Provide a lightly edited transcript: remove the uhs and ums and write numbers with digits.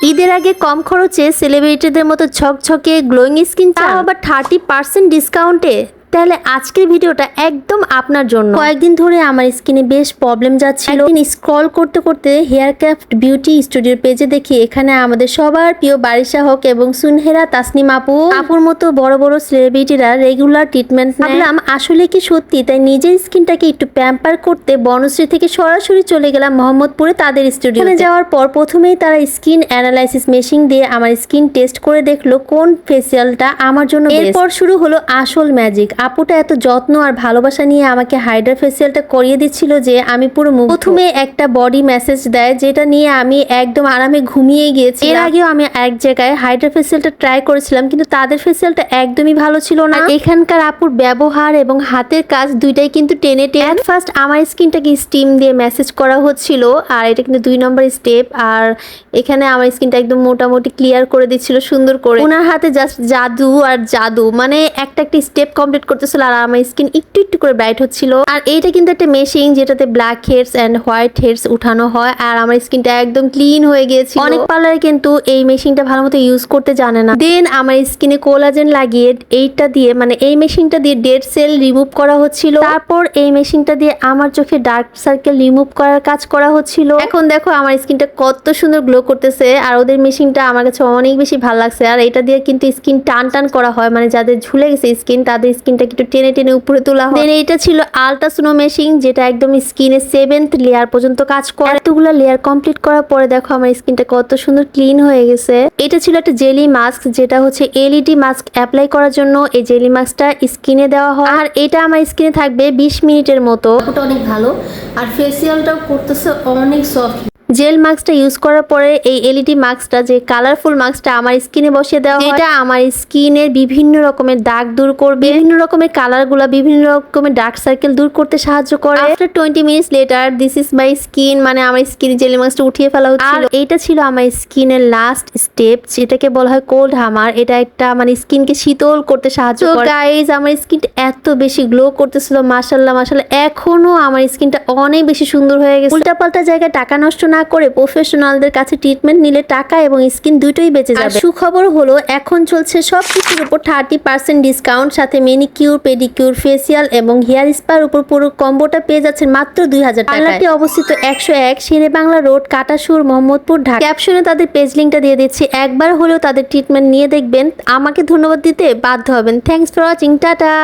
ঈদের আগে কম খরচে সেলিব্রিটিদের মতো ঝকঝকে গ্লোয়িং স্কিন চাও, আবার 30% ডিসকাউন্টে? তাহলে আজকের ভিডিওটা একদম আপনার জন্য। কয়েকদিন ধরে আমার স্কিনে বেশ প্রবলেম যাচ্ছিল। একদিন স্ক্রল করতে করতে হেয়ার ক্রাফট বিউটি স্টুডিওর পেজে দেখি এখানে আমাদের সবার প্রিয় বারিশা হক এবং সুনহেরা তাসনিম আপুর মতো বড় বড় সেলিব্রিটিরা রেগুলার ট্রিটমেন্ট নেয়। ভাবলাম আসলে কি সত্যি, তাই নিজের স্কিনটাকে একটু প্যাম্পার করতে বনশ্রী থেকে সরাসরি চলে গেলাম মোহাম্মদপুরে তাদের স্টুডিওতে। যাওয়ার পর প্রথমেই তারা স্কিন অ্যানালাইসিস মেশিন দিয়ে আমার স্কিন টেস্ট করে দেখলো কোন ফেসিয়ালটা আমার জন্য বেস্ট। এরপর শুরু হলো আসল ম্যাজিক। আপুটা এত যত্ন আর ভালোবাসা নিয়ে আমাকে হাইড্রা ফেসিয়ালটা করিয়ে দিচ্ছিল যে আমি পুরো মুগ্ধ। প্রথমে একটা বডি মেসেজ দেয়, যেটা নিয়ে আমি একদম আরামে ঘুমিয়ে গিয়েছি। এর আগেও আমি এক জায়গায় হাইড্রা ফেসিয়ালটা ট্রাই করেছিলাম, কিন্তু তাদের ফেসিয়ালটা একদমই ভালো ছিল না। এখানকার আপুর ব্যবহার এবং হাতের কাজ দুইটাই কিন্তু টেনে টেনে। ফার্স্ট আমার স্কিনটাকে স্টিম দিয়ে মেসেজ করা হচ্ছিল, আর এটা কিন্তু 2 নম্বর স্টেপ। আর এখানে আমার স্কিনটা একদম মোটামুটি ক্লিয়ার করে দিচ্ছিল সুন্দর করে। ওনার হাতে জাস্ট জাদু আর জাদু, মানে একটা স্টেপ কমপ্লিট করতেছিল আর আমার স্কিন একটু একটু করে ব্রাইট হচ্ছিল। আর এইটা কিন্তু একটা মেশিন যেটাতে black heads and white heads উঠানো হয়, আর আমার স্কিনটা একদম ক্লিন হয়ে গিয়েছিল। অনেক পার্লারে কিন্তু এই মেশিনটা ভালো মতো ইউজ করতে জানে না। দেন আমার স্কিনে কোলাজেন লাগিয়ে এইটা দিয়ে, মানে এই মেশিনটা দিয়ে ডেড সেল রিমুভ করা হচ্ছিল। তারপর এই মেশিনটা দিয়ে আমার চোখে ডার্ক সার্কেল রিমুভ করার কাজ করা হচ্ছিল। এখন দেখো আমার স্কিনটা কত সুন্দর গ্লো করতেছে, আর ওদের মেশিনটা আমার কাছে অনেক বেশি ভালো লাগছে। আর এটা দিয়ে কিন্তু স্কিন টান টান করা হয়, মানে যাদের ঝুলে গেছে স্কিন তাদের স্কিনটা একটু টেনে টেনে উপরে তোলা হয়। দেন এইটা ছিল আলট্রাসোনো মেশিন, যেটা একদম স্কিনের 7th লেয়ার পর্যন্ত কাজ করে। এতগুলো লেয়ার কমপ্লিট করার পরে দেখো আমার স্কিনটা কত সুন্দর ক্লিন হয়ে গেছে। এটা ছিল একটা জেলি মাস্ক, যেটা হচ্ছে এলইডি মাস্ক অ্যাপ্লাই করার জন্য এই জেলি মাস্কটা স্কিনে দেওয়া হয়। আর এটা আমার স্কিনে থাকবে 20 মিনিটের মতো। ওটা অনেক ভালো, আর ফেসিয়ালটাও করতেছে অনেক সফট। জেল মাস্কটা ইউজ করার পরে এই এলইডি মাস্কটা, যে কালারফুল মাস্কটা আমার স্কিনে বসিয়ে দেওয়া হয়, এটা আমার স্কিনের বিভিন্ন রকমের দাগ দূর করবে, বিভিন্ন রকমের কালারগুলো, বিভিন্ন রকমের ডার্ক সার্কেল দূর করতে সাহায্য করে। After 20 minutes later this is my skin, মানে আমার স্কিনে জেল মাস্কটা উঠিয়ে ফেলা হচ্ছিল। আর এইটা ছিল আমার স্কিনের লাস্ট স্টেপ, যেটাকে বলা হয় কোল্ড হামার। এটা একটা মানে স্কিনকে শীতল করতে সাহায্য করে। গাইস, আমার স্কিনটা এত বেশি গ্লো করতেছিল, মাশাআল্লাহ মাশাআল্লাহ। এখনো আমার স্কিনটা অনেক বেশি সুন্দর হয়ে গেছে। উল্টাপাল্টা জায়গায় টাকা নষ্ট না করে প্রফেশনালদের কাছে ট্রিটমেন্ট নিলে টাকা এবং স্কিন দুটোই বেঁচে যাবে। সুখবর হলো এখন চলছে সবকিছুর উপর 30% ডিসকাউন্ট, সাথে মেনিকিউর, পেডিকিউর, ফেসিয়াল এবং হেয়ার স্পার উপর পুরো কম্বোটা পেয়ে যাচ্ছেন মাত্র 2000 টাকায়। পার্লারটি অবস্থিত 101 শেরে বাংলা রোড, কাটাসুর, মোহাম্মদপুর, ঢাকা। ক্যাপশনে তাদের পেজ লিংকটা দিয়ে দিচ্ছি, একবার হলেও তাদের ট্রিটমেন্ট নিয়ে দেখবেন। আমাকে ধন্যবাদ দিতে বাধ্য হবেন। Thanks for watching, tata.